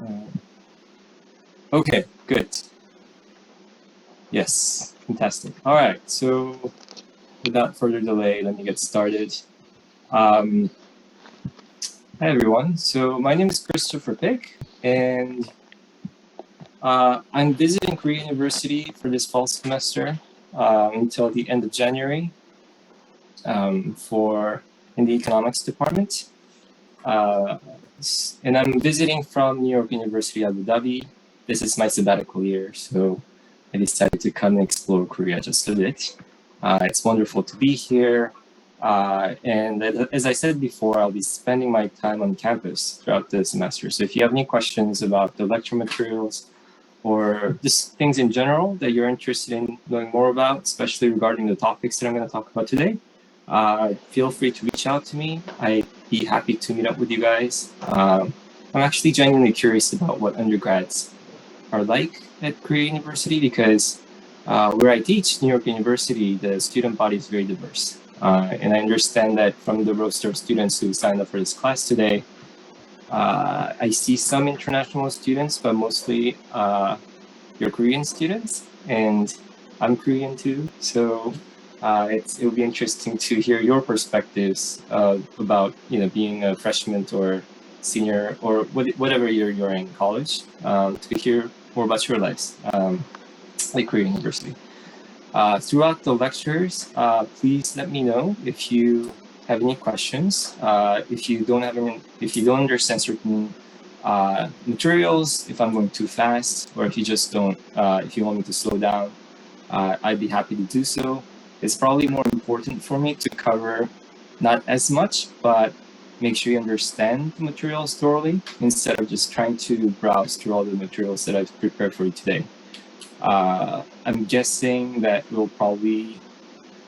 Uh, okay, good. Yes, fantastic. All right, so without further delay, let me get started. Hi, everyone. So my name is Christopher Pick, and I'm visiting Korea University for this fall semester until the end of January for in the economics department. Uh, and I'm visiting from New York University, Abu Dhabi. This is my sabbatical year, so I decided to come and explore Korea just a bit. It's wonderful to be here. And as I said before, I'll be spending my time on campus throughout the semester. So if you have any questions about the lecture materials or just things in general that you're interested in knowing more about, especially regarding the topics that I'm going to talk about today, feel free to reach out to me. I'd be happy to meet up with you guys. I'm actually genuinely curious about what undergrads are like at Korea University because where I teach, New York University, the student body is very diverse. And I understand that from the roster of students who signed up for this class today, I see some international students, but mostly you're Korean students, and I'm Korean too. So it'll be interesting to hear your perspectives about being a freshman or senior or whatever year you're in college, to hear more about your lives at Korea University. Throughout the lectures, please let me know if you have any questions. If you don't understand certain materials, if I'm going too fast, or if you just don't, if you want me to slow down, I'd be happy to do so. It's probably more important for me to cover not as much, but make sure you understand the materials thoroughly instead of just trying to browse through all the materials that I've prepared for you today. I'm guessing that we'll probably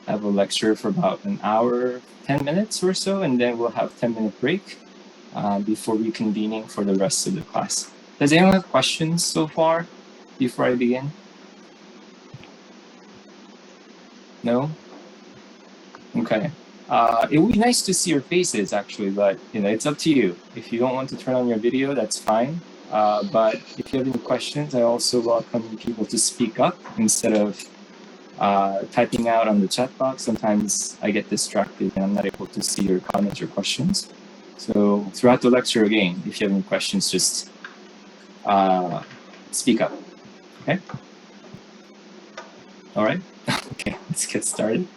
have a lecture for about an hour, 10 minutes or so, and then we'll have 10-minute break before reconvening for the rest of the class. Does anyone have questions so far before I begin? No? Okay. It would be nice to see your faces actually, but it's up to you. If you don't want to turn on your video, that's fine. But if you have any questions, I also welcome people to speak up instead of typing out on the chat box. Sometimes I get distracted and I'm not able to see your comments or questions. So throughout the lecture again, if you have any questions, just speak up, okay? All right, okay, let's get started.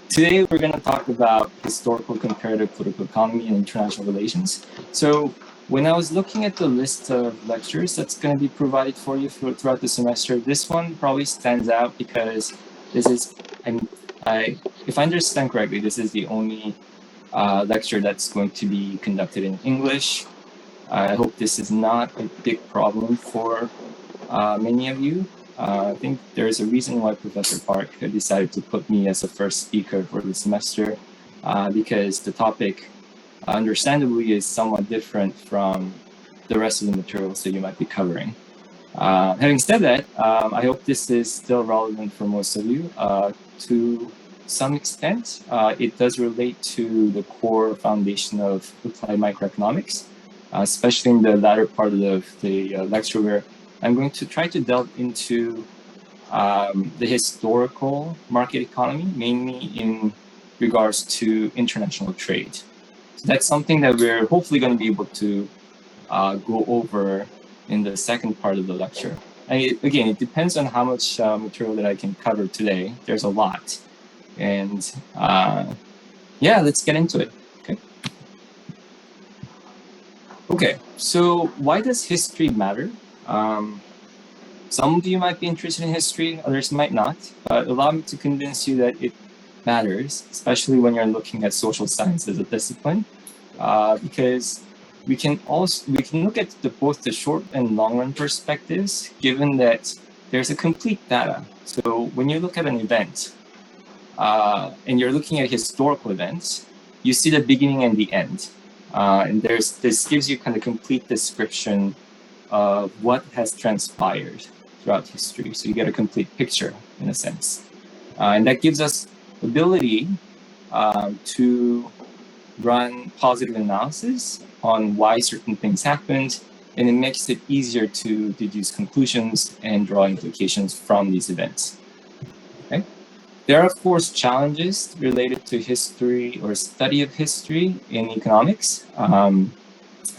Today we're going to talk about historical comparative political economy and international relations. So when I was looking at the list of lectures that's going to be provided for you throughout the semester, this one probably stands out because this is, if I understand correctly, this is the only lecture that's going to be conducted in English. I hope this is not a big problem for many of you. I think there's a reason why Professor Park decided to put me as the first speaker for the semester, because the topic, understandably, is somewhat different from the rest of the materials that you might be covering. Having said that, I hope this is still relevant for most of you. To some extent, it does relate to the core foundation of applied microeconomics, especially in the latter part of the lecture where I'm going to try to delve into the historical market economy, mainly in regards to international trade. So that's something that we're hopefully going to be able to go over in the second part of the lecture. Again, it depends on how much material that I can cover today. There's a lot. And yeah, let's get into it. Okay, so why does history matter? Some of you might be interested in history, others might not, but allow me to convince you that it matters, especially when you're looking at social science as a discipline, because we can look at both the short and long run perspectives, given that there's a complete data. So when you look at an event, and you're looking at historical events, you see the beginning and the end. And this gives you kind of complete description of what has transpired throughout history. So you get a complete picture in a sense. And that gives us ability to run positive analysis on why certain things happened and it makes it easier to deduce conclusions and draw implications from these events. Okay? There are, of course, challenges related to history or study of history in economics.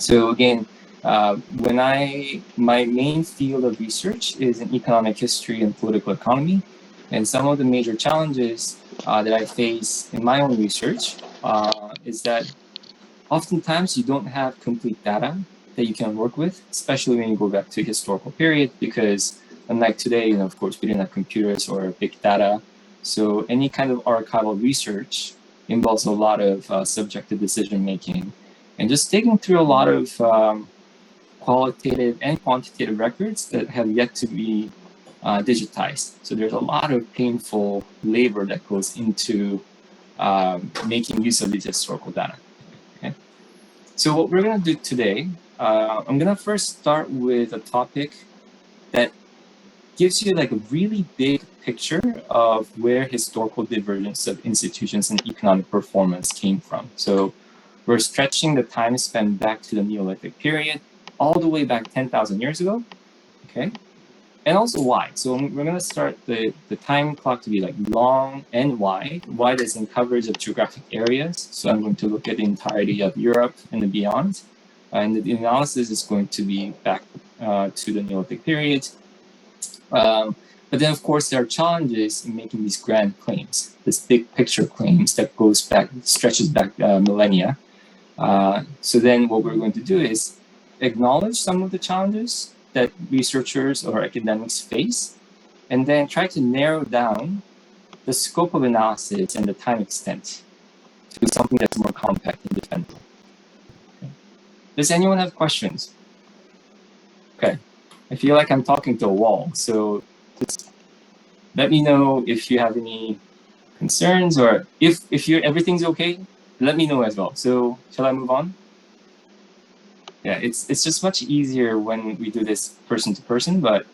So again, my main field of research is in economic history and political economy, and some of the major challenges that I face in my own research is that oftentimes you don't have complete data that you can work with, especially when you go back to historical period, because unlike today, of course, we didn't have computers or big data. So any kind of archival research involves a lot of subjective decision making, and just digging through a lot of qualitative and quantitative records that have yet to be digitized. So there's a lot of painful labor that goes into making use of these historical data. Okay? So what we're going to do today, I'm going to first start with a topic that gives you like a really big picture of where historical divergence of institutions and economic performance came from. So we're stretching the time span back to the Neolithic period, all the way back 10,000 years ago, okay? And also wide. So we're gonna start the time clock to be like long and wide. Wide is in coverage of geographic areas. So I'm going to look at the entirety of Europe and beyond. And the analysis is going to be back to the Neolithic period. But then, of course, there are challenges in making these grand claims, this big picture claims that stretches back millennia. So then what we're going to do is acknowledge some of the challenges that researchers or academics face, and then try to narrow down the scope of analysis and the time extent to something that's more compact and defendable. Okay. Does anyone have questions? Okay. I feel like I'm talking to a wall, so just let me know if you have any concerns, or if everything's okay, let me know as well. So shall I move on? Yeah, it's just much easier when we do this person to person, but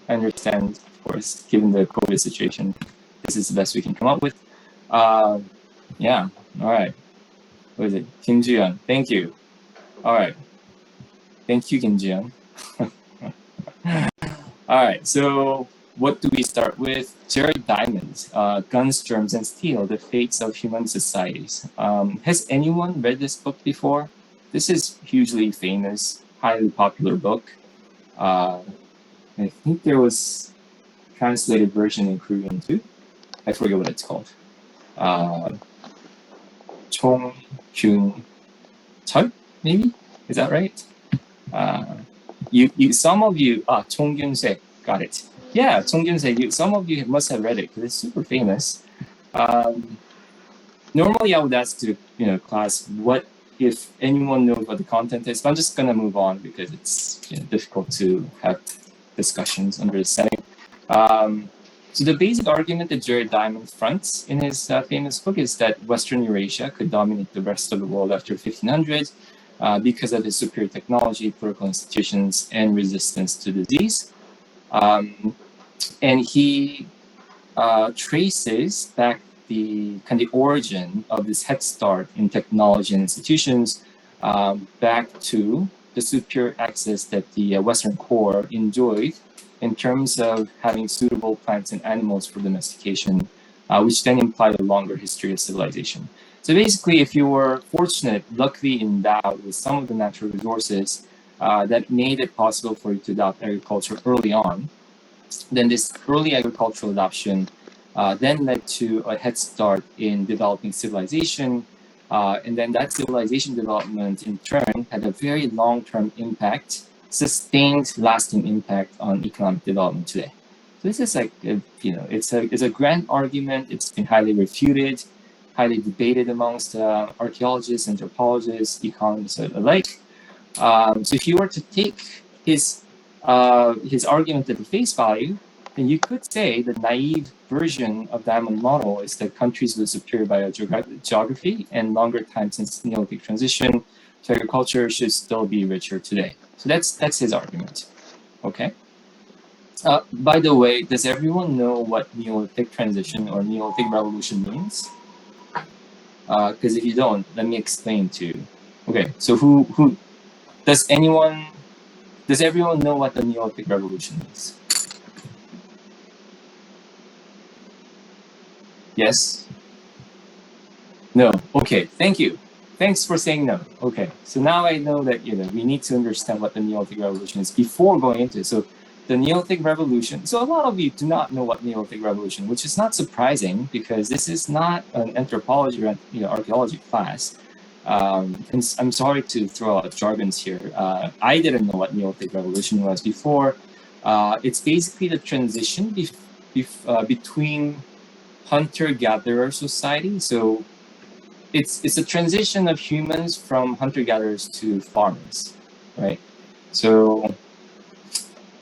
I understand, of course, given the COVID situation, this is the best we can come up with. Yeah, all right. What is it? Kim Ji-yeon, thank you. All right. Thank you, Kim Ji-yeon. All right, so what do we start with? Jared Diamond, Guns, Germs, and Steel, The Fates of Human Societies. Has anyone read this book before? This is hugely famous, highly popular book. I think there was a translated version in Korean too. I forget what it's called. Chong Kyun Chul, maybe? Is that right? Some of you, Chong Kyun-sek, got it. Yeah, Chong Kyun-sek, some of you must have read it because it's super famous. Normally I would ask to, class, what if anyone knows what the content is, but I'm just gonna move on because it's difficult to have discussions under this setting. So the basic argument that Jared Diamond fronts in his famous book is that Western Eurasia could dominate the rest of the world after 1500 because of its superior technology, political institutions, and resistance to disease. And he traces back the origin of this head start in technology and institutions back to the superior access that the Western core enjoyed in terms of having suitable plants and animals for domestication, which then implied a longer history of civilization. So basically, if you were fortunate, luckily endowed with some of the natural resources that made it possible for you to adopt agriculture early on, then this early agricultural adoption then led to a head start in developing civilization. And then that civilization development in turn had a very long-term impact, sustained lasting impact on economic development today. So this is like, it's a grand argument. It's been highly refuted, highly debated amongst archaeologists, anthropologists, economists alike. So if you were to take his argument at the face value, then you could say the naive version of Diamond model is that countries with superior biogeography and longer time since Neolithic transition to agriculture should still be richer today. So that's his argument. Okay. By the way, does everyone know what Neolithic transition or Neolithic revolution means? Because if you don't, let me explain to you. Okay, so who does Does everyone know what the Neolithic Revolution is? Yes? No. Okay, thank you. Thanks for saying no. Okay, so now I know that we need to understand what the Neolithic Revolution is before going into it. So the Neolithic Revolution. So a lot of you do not know what Neolithic Revolution, which is not surprising because this is not an anthropology or archaeology class. And I'm sorry to throw out jargons here. I didn't know what Neolithic Revolution was before. It's basically the transition between hunter-gatherer society. So it's a transition of humans from hunter-gatherers to farmers, right? So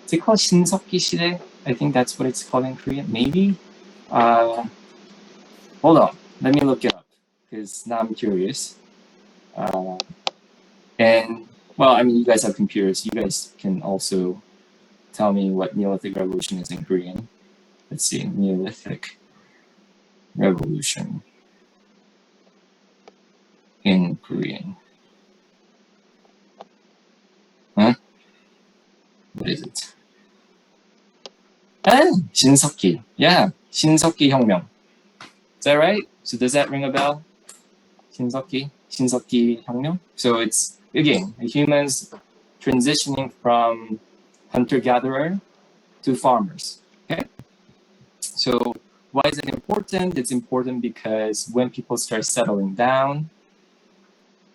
is it called Shinseokgi 시대? I think that's what it's called in Korean. Maybe. Hold on, let me look it up because now I'm curious. And well, I mean, you guys have computers. You guys can also tell me what Neolithic Revolution is in Korean. Let's see, Neolithic Revolution in Korean. Huh? What is it? 신석기. Yeah, 신석기 혁명. Is that right? So does that ring a bell? 신석기 혁명. So it's again humans transitioning from hunter-gatherer to farmers. Okay. So why is it important? It's important because when people start settling down,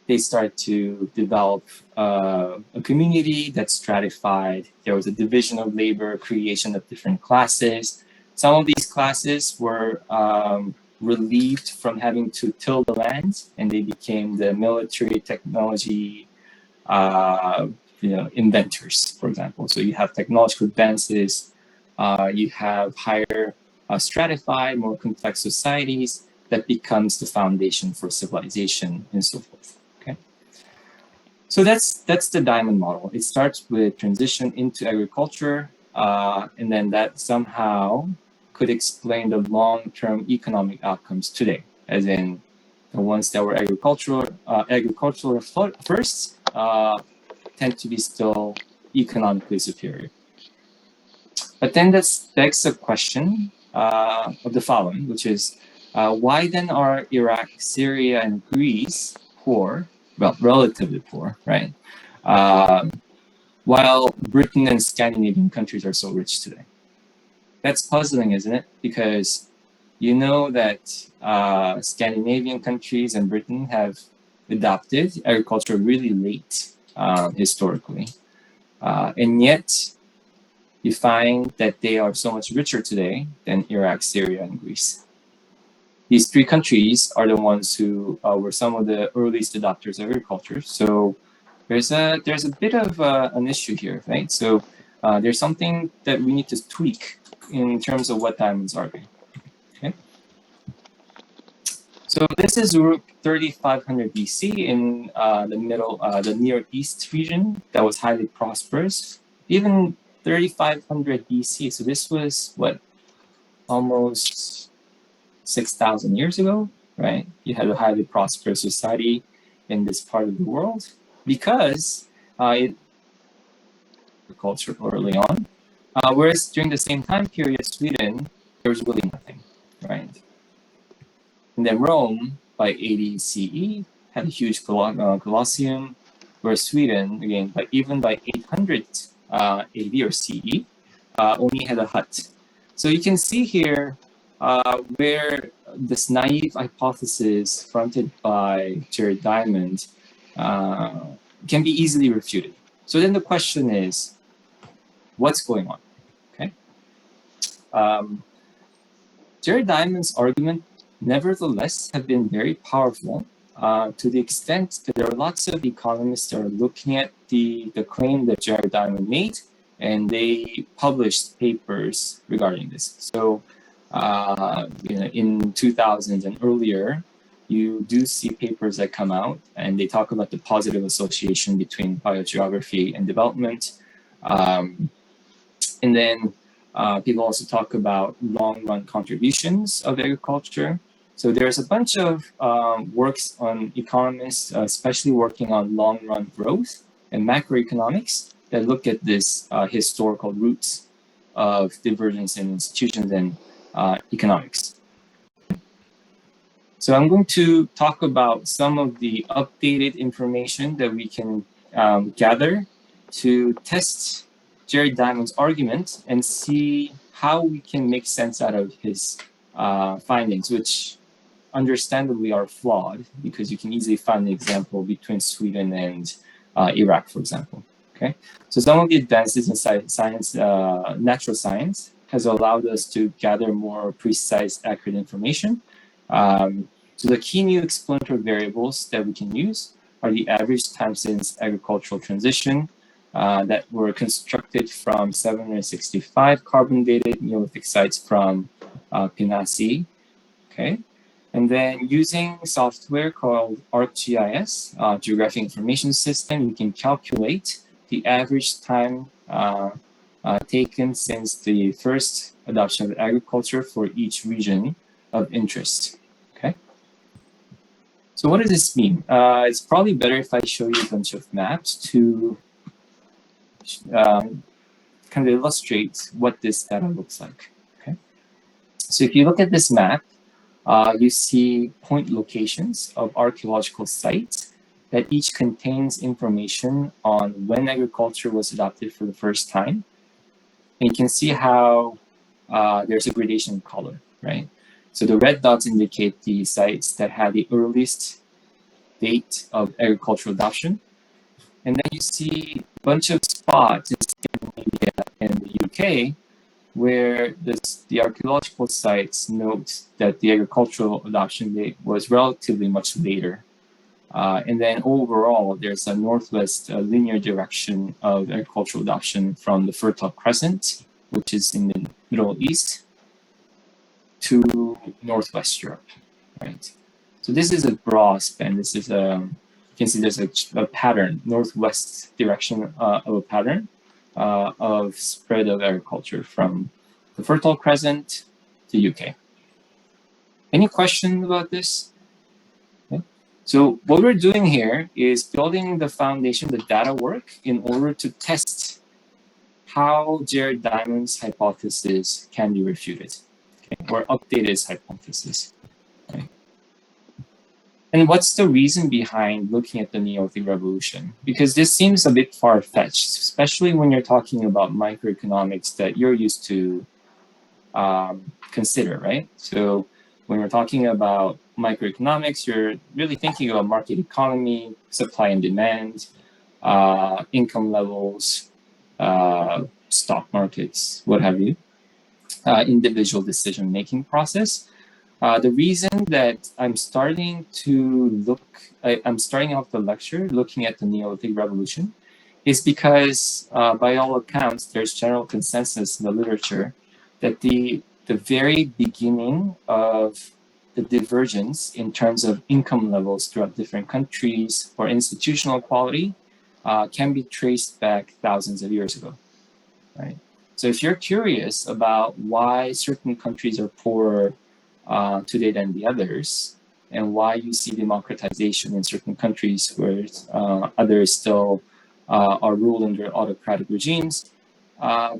they start to develop a community that's stratified. There was a division of labor, creation of different classes. Some of these classes were relieved from having to till the land, and they became the military technology inventors, for example. So you have technological advances, you have higher stratified, more complex societies that becomes the foundation for civilization and so forth. Okay, so that's the diamond model. It starts with transition into agriculture, and then that somehow could explain the long-term economic outcomes today, as in the ones that were agricultural first tend to be still economically superior. But then that begs the question of the following, which is why then are Iraq, Syria, and Greece poor, well, relatively poor, right? While Britain and Scandinavian countries are so rich today. That's puzzling, isn't it? Because you know that Scandinavian countries and Britain have adopted agriculture really late historically. And yet you find that they are so much richer today than Iraq, Syria, and Greece. These three countries are the ones who were some of the earliest adopters of agriculture. So there's a bit of an issue here, right? So there's something that we need to tweak in terms of what diamonds are. Okay. So this is Uruk 3500 BC in the Near East region that was highly prosperous. Even 3500 BC. So this was what, almost 6,000 years ago, right? You had a highly prosperous society in this part of the world because agriculture early on. Whereas during the same time period, Sweden, there was really nothing, right? And then Rome, by 80 CE, had a huge Colosseum, whereas Sweden, again, even by 800 AD or CE, only had a hut. So you can see here where this naive hypothesis fronted by Jared Diamond can be easily refuted. So then the question is, what's going on? Okay. Jared Diamond's argument, nevertheless, have been very powerful to the extent that there are lots of economists that are looking at the claim that Jared Diamond made, and they published papers regarding this. So, in 2000s and earlier, you do see papers that come out, and they talk about the positive association between biogeography and development. And then people also talk about long-run contributions of agriculture. So there's a bunch of works on economists, especially working on long-run growth and macroeconomics that look at this historical roots of divergence in institutions and economics. So I'm going to talk about some of the updated information that we can gather to test Jared Diamond's argument and see how we can make sense out of his findings, which understandably are flawed because you can easily find an example between Sweden and Iraq, for example. Okay, so some of the advances in science, natural science, has allowed us to gather more precise, accurate information. So the key new explanatory variables that we can use are the average time since agricultural transition that were constructed from 765 carbon-dated Neolithic sites from Pinasi. Okay. And then using software called ArcGIS, Geographic Information System, you can calculate the average time taken since the first adoption of agriculture for each region of interest. Okay. So what does this mean? It's probably better if I show you a bunch of maps to kind of illustrate what this data looks like. Okay. So if you look at this map, you see point locations of archaeological sites that each contains information on when agriculture was adopted for the first time. And you can see how there's a gradation in color, right? So the red dots indicate the sites that had the earliest date of agricultural adoption. And then you see a bunch of spots in Scandinavia and the UK where the archaeological sites note that the agricultural adoption date was relatively much later. And then overall, there's a northwest linear direction of agricultural adoption from the Fertile Crescent, which is in the Middle East, to Northwest Europe, right? So this is a broad span. This is you can see there's a pattern, northwest direction of a pattern of spread of agriculture from the Fertile Crescent to UK. Any questions about this? Okay. So what we're doing here is building the foundation, the data work, in order to test how Jared Diamond's hypothesis can be refuted, okay, or update his hypothesis. Okay. And what's the reason behind looking at the Neolithic Revolution? Because this seems a bit far-fetched, especially when you're talking about microeconomics that you're used to consider, right? So when we're talking about microeconomics, you're really thinking about market economy, supply and demand, income levels, stock markets, what have you, individual decision-making process. The reason that I'm starting off the lecture looking at the Neolithic Revolution is because by all accounts, there's general consensus in the literature that the very beginning of the divergence in terms of income levels throughout different countries or institutional quality can be traced back thousands of years ago, right? So if you're curious about why certain countries are poorer today than the others, and why you see democratization in certain countries where others still are ruled under autocratic regimes,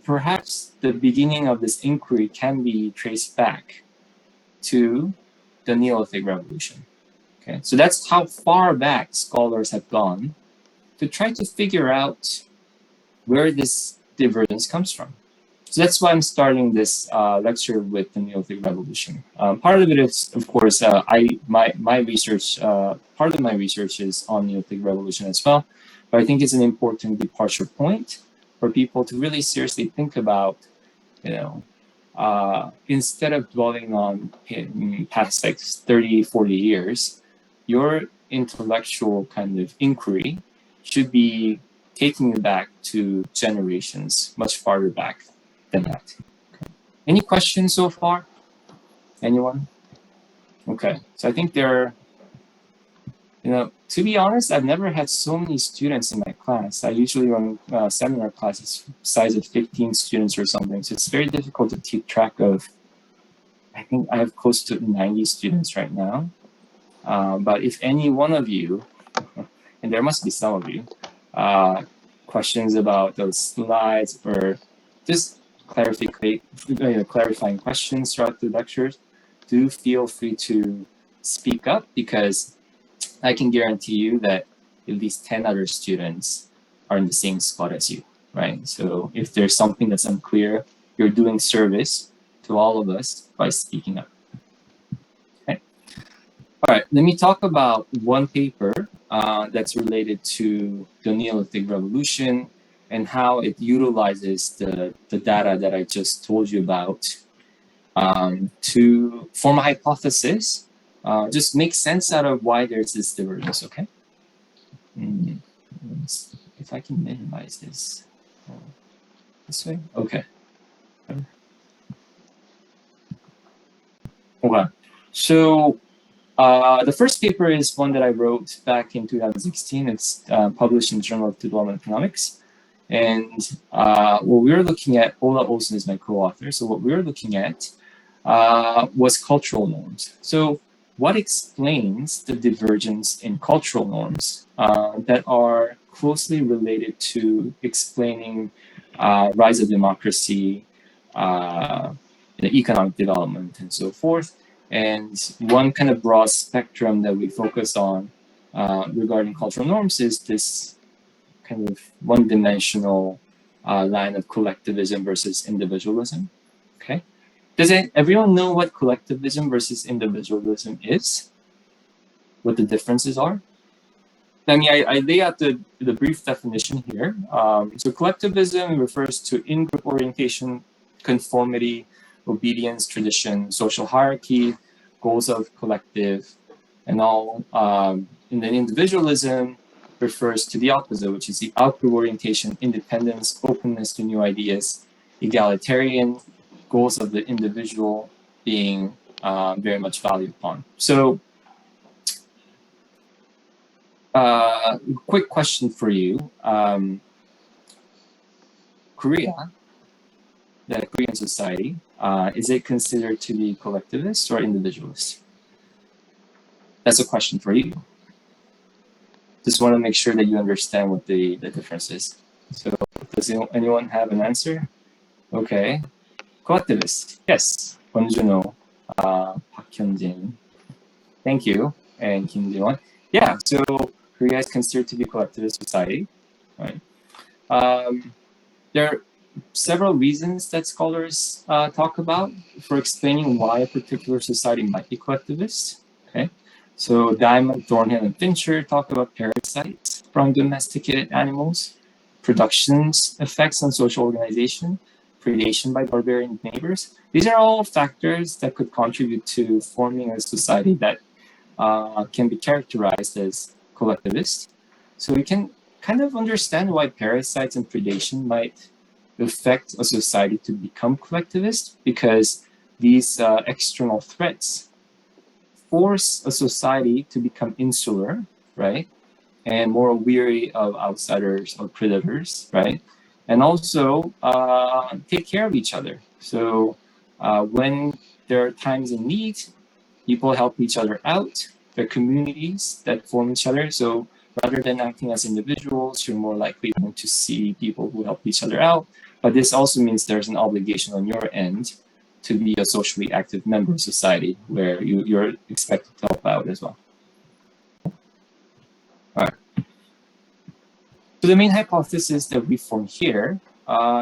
perhaps the beginning of this inquiry can be traced back to the Neolithic Revolution. Okay, so that's how far back scholars have gone to try to figure out where this divergence comes from. So that's why I'm starting this lecture with the Neolithic Revolution. Part of it is, of course, my research. Part of my research is on Neolithic Revolution as well, but I think it's an important departure point for people to really seriously think about, instead of dwelling on past like 30, 40 years, your intellectual kind of inquiry should be taking you back to generations much farther back than that. Okay. Any questions so far? Anyone? Okay, so I think there are, to be honest, I've never had so many students in my class. I usually run seminar classes size of 15 students or something. So it's very difficult to keep track of. I think I have close to 90 students right now. But if any one of you, and there must be some of you, questions about those slides or just clarifying questions throughout the lectures, do feel free to speak up, because I can guarantee you that at least 10 other students are in the same spot as you, right? So if there's something that's unclear, you're doing service to all of us by speaking up. Okay. All right, let me talk about one paper that's related to the Neolithic Revolution and how it utilizes the data that I just told you about to form a hypothesis, just make sense out of why there's this divergence, okay? If I can minimize this. This way? Okay. Okay. So the first paper is one that I wrote back in 2016. It's published in the Journal of Development Economics. And what we were looking at, Ola Olsen is my co-author. So what we were looking at was cultural norms. So what explains the divergence in cultural norms that are closely related to explaining rise of democracy, economic development, and so forth. And one kind of broad spectrum that we focus on regarding cultural norms is this kind of one-dimensional line of collectivism versus individualism. Okay. Does everyone know what collectivism versus individualism is? What the differences are? I mean, I lay out the brief definition here. So collectivism refers to in-group orientation, conformity, obedience, tradition, social hierarchy, goals of collective, and all. And then individualism refers to the opposite, which is the outgroup orientation, independence, openness to new ideas, egalitarian, goals of the individual being very much valued upon. So, quick question for you. Korea, the Korean society, is it considered to be collectivist or individualist? That's a question for you. Just want to make sure that you understand what the difference is. So does anyone have an answer? Okay. Collectivist. Yes. Kwon-Juno, Park Hyun-jin. Thank you. And Kim Ji-won. Yeah, so Korea is considered to be a collectivist society. Right. There are several reasons that scholars talk about for explaining why a particular society might be collectivist. Okay. So Diamond, Thornhill, and Fincher talk about parasites from domesticated animals, production's effects on social organization, predation by barbarian neighbors. These are all factors that could contribute to forming a society that can be characterized as collectivist. So we can kind of understand why parasites and predation might affect a society to become collectivist, because these external threats force a society to become insular, right? And more weary of outsiders or predators, right? And also take care of each other. So when there are times in need, people help each other out. There are communities that form each other. So rather than acting as individuals, you're more likely to see people who help each other out. But this also means there's an obligation on your end to be a socially active member of society where you're expected to help out as well. All right. So the main hypothesis that we form here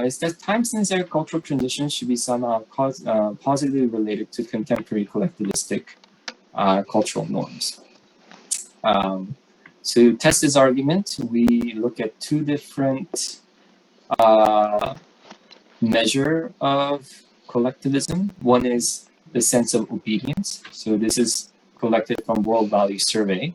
is that time-sensitive cultural transitions should be somehow positively related to contemporary collectivistic cultural norms. To test this argument, we look at two different measure of collectivism. One is the sense of obedience. So this is collected from World Values Survey.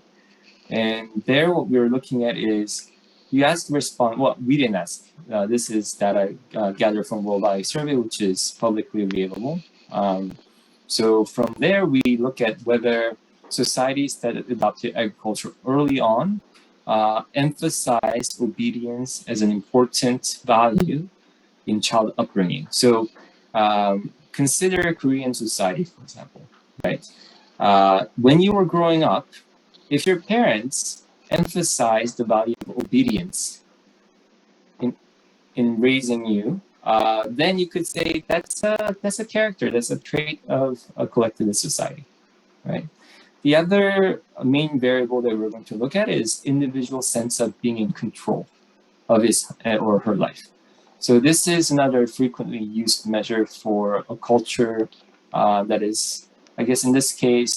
And there what we're looking at is, you ask to respond, well, we didn't ask. This is data gathered from World Values Survey, which is publicly available. So from there, we look at whether societies that adopted agriculture early on emphasized obedience as an important value in child upbringing. So consider Korean society, for example, right? When you were growing up, if your parents emphasized the value of obedience, in raising you, then you could say that's a character, that's a trait of a collectivist society, right? The other main variable that we're going to look at is individual sense of being in control of his or her life. So this is another frequently used measure for a culture that is, I guess in this case,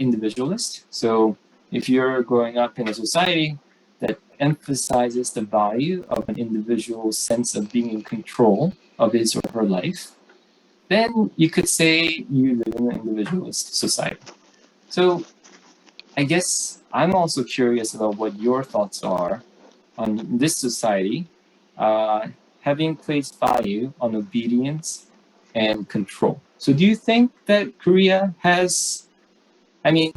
individualist. So if you're growing up in a society that emphasizes the value of an individual's sense of being in control of his or her life, then you could say you live in an individualist society. So I guess I'm also curious about what your thoughts are on this society having placed value on obedience and control. So do you think that Korea has, I mean,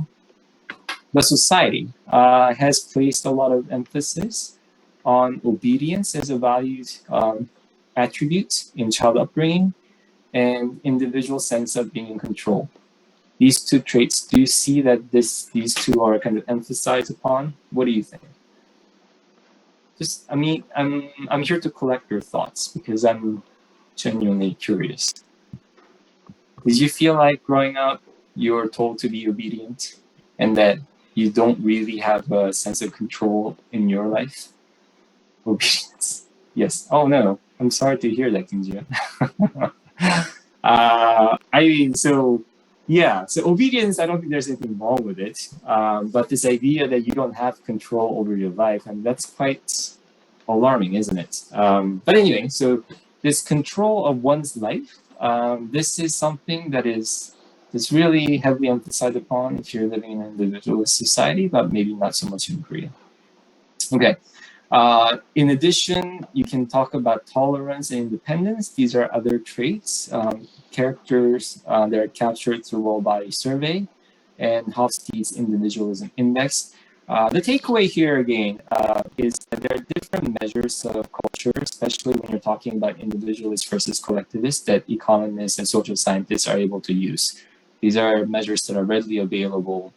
the society has placed a lot of emphasis on obedience as a valued attribute in child upbringing and individual sense of being in control? These two traits, do you see that these two are kind of emphasized upon? What do you think? Just, I mean, I'm here to collect your thoughts because I'm genuinely curious. Did you feel like growing up you're told to be obedient and that you don't really have a sense of control in your life? Obedience. Yes. Oh no, I'm sorry to hear that, Kim Ji. I mean, so yeah, so obedience, I don't think there's anything wrong with it. But this idea that you don't have control over your life, and that's quite alarming, isn't it? But anyway, so this control of one's life, this is something that is really heavily emphasized upon if you're living in an individualist society, but maybe not so much in Korea. Okay. In addition, you can talk about tolerance and independence. These are other traits, characters that are captured through World Body Survey and Hofstede's Individualism Index. The takeaway here again is that there are different measures of culture, especially when you're talking about individualist versus collectivist, that economists and social scientists are able to use. These are measures that are readily available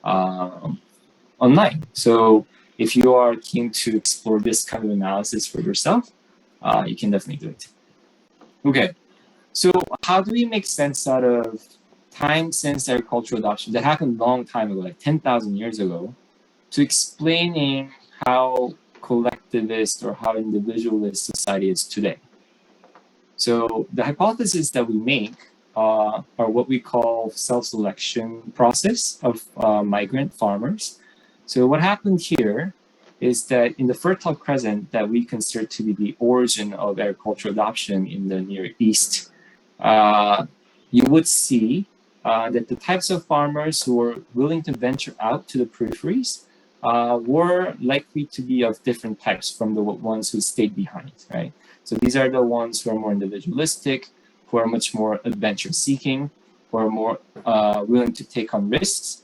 online. So if you are keen to explore this kind of analysis for yourself, you can definitely do it. Okay, so how do we make sense out of time-sense agricultural adoption that happened a long time ago, like 10,000 years ago, to explaining how collectivist or how individualist society is today? So the hypotheses that we make are what we call self-selection process of migrant farmers. So what happened here is that in the Fertile Crescent that we consider to be the origin of agricultural adoption in the Near East, you would see that the types of farmers who were willing to venture out to the peripheries were likely to be of different types from the ones who stayed behind, right? So these are the ones who are more individualistic, who are much more adventure-seeking, who are more willing to take on risks.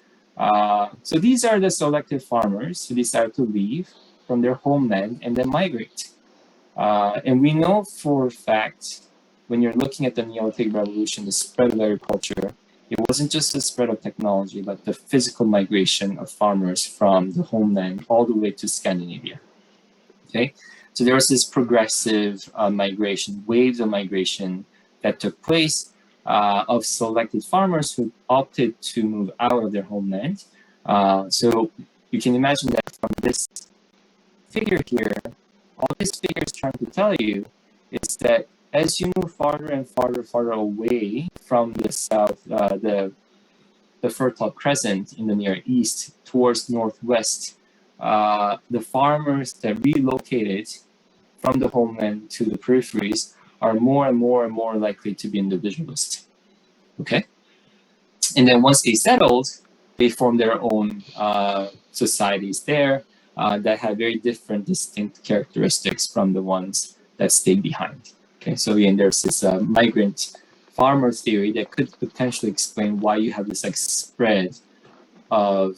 So these are the selective farmers who decide to leave from their homeland and then migrate. And we know for a fact, when you're looking at the Neolithic Revolution, the spread of agriculture, it wasn't just the spread of technology, but the physical migration of farmers from the homeland all the way to Scandinavia. Okay, so there was this progressive migration, waves of migration that took place of selected farmers who opted to move out of their homeland. So you can imagine that from this figure here, all this figure is trying to tell you is that as you move farther and farther away from the south, the Fertile Crescent in the Near East towards northwest, the farmers that relocated from the homeland to the peripheries are more and more likely to be individualist. Okay? And then once they settled, they formed their own societies there that had very different, distinct characteristics from the ones that stayed behind. Okay, so again, there's this migrant farmer theory that could potentially explain why you have this like spread of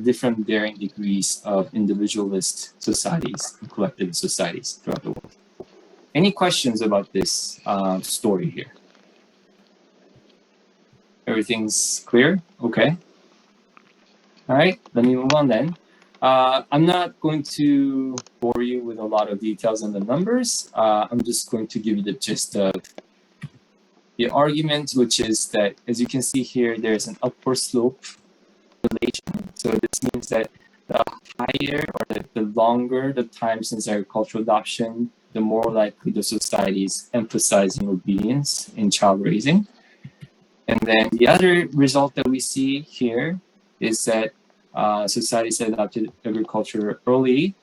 different varying degrees of individualist societies and collective societies throughout the world. Any questions about this story here? Everything's clear? Okay. All right, let me move on then. I'm not going to bore you with a lot of details on the numbers. I'm just going to give you the gist of the argument, which is that, as you can see here, there's an upward slope relation. So this means that the higher or the longer the time since agricultural adoption, the more likely the society is emphasizing obedience in child raising. And then the other result that we see here is that societies that adopted agriculture early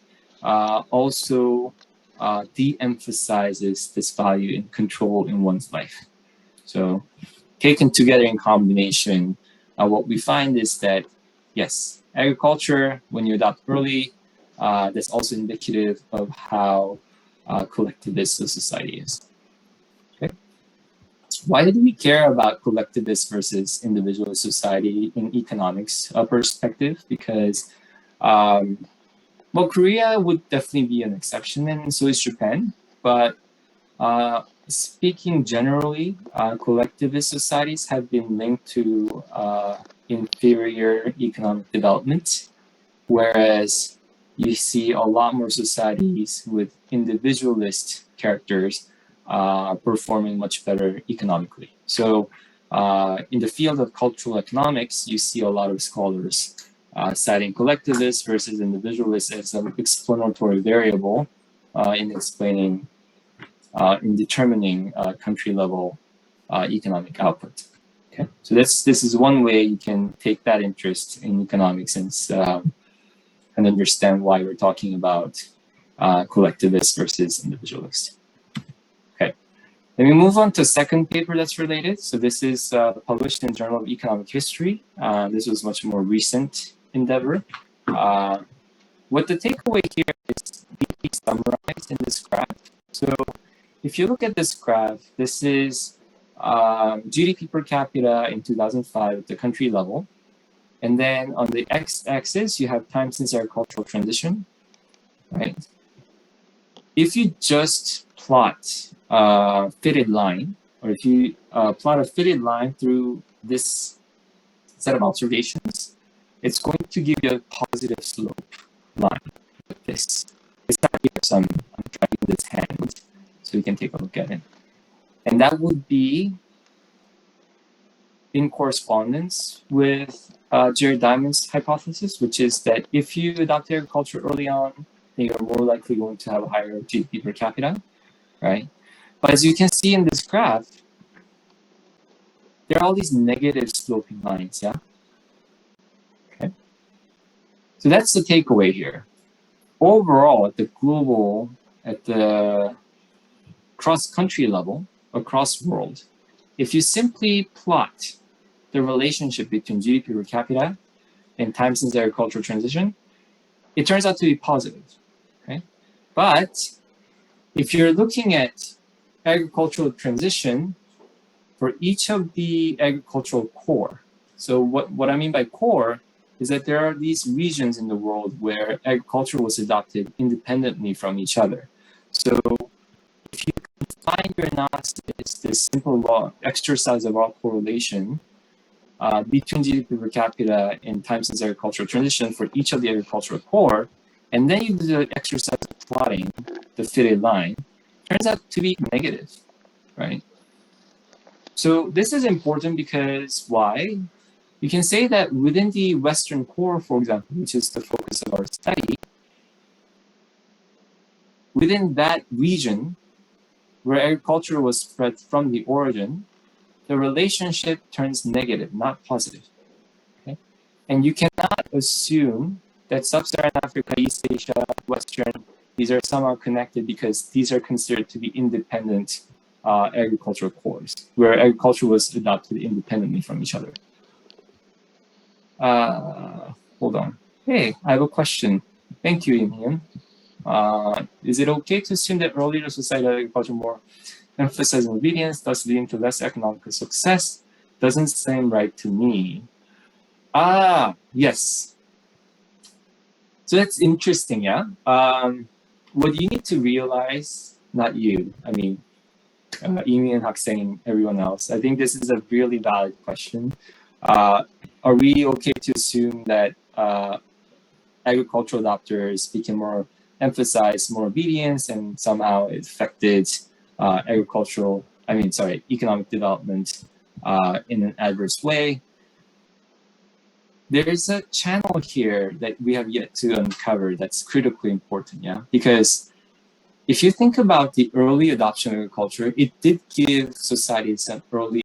also de-emphasizes this value in control in one's life. So taken together in combination, what we find is that, yes, agriculture, when you adopt early, that's also indicative of how collectivist the society is. Okay. Why do we care about collectivist versus individualist society in economics perspective? Because, well, Korea would definitely be an exception, and so is Japan. But speaking generally, collectivist societies have been linked to inferior economic development, whereas you see a lot more societies with individualist characters performing much better economically. So in the field of cultural economics, you see a lot of scholars citing collectivist versus individualist as an explanatory variable in explaining in determining country level economic output. Okay, so this is one way you can take that interest in economics and understand why we're talking about collectivist versus individualist. Okay, let me move on to a second paper that's related. So this is published in Journal of Economic History. This was much more recent endeavor. What the takeaway here is deeply summarized in this graph. So if you look at this graph, this is GDP per capita in 2005 at the country level. And then on the x-axis, you have time since agricultural transition, right? If you just plot a fitted line, or if you plot a fitted line through this set of observations, it's going to give you a positive slope line like this. It's not here, so I'm dragging this hand so you can take a look at it. And that would be in correspondence with Jared Diamond's hypothesis, which is that if you adopt agriculture early on, then you're more likely going to have a higher GDP per capita, right? But as you can see in this graph, there are all these negative sloping lines, yeah? Okay. So that's the takeaway here. Overall, at the global, at the cross-country level, across world, if you simply plot the relationship between GDP per capita and time since agricultural transition, it turns out to be positive, okay? But if you're looking at agricultural transition for each of the agricultural core, so what I mean by core is that there are these regions in the world where agriculture was adopted independently from each other. So if you confine your analysis, this simple law, exercise of correlation between GDP per capita and time since agricultural transition for each of the agricultural core, and then you do the exercise of plotting the fitted line, turns out to be negative, right? So this is important because why? You can say that within the Western core, for example, which is the focus of our study, within that region where agriculture was spread from the origin, the relationship turns negative, not positive. Okay? And you cannot assume that Sub-Saharan Africa, East Asia, Western, these are somehow connected because these are considered to be independent agricultural cores, where agriculture was adopted independently from each other. Hold on. Hey, I have a question. Thank you, Imian. Is it okay to assume that earlier society agriculture more emphasizing obedience, thus leading to less economic success? Doesn't seem right to me. Yes. So that's interesting, yeah? What you need to realize, not you, I mean, Imian, Hakseng, everyone else, I think this is a really valid question. Are we okay to assume that agricultural adopters became more emphasized more obedience, and somehow it affected economic development in an adverse way. There's a channel here that we have yet to uncover that's critically important, yeah? Because if you think about the early adoption of agriculture, it did give societies an early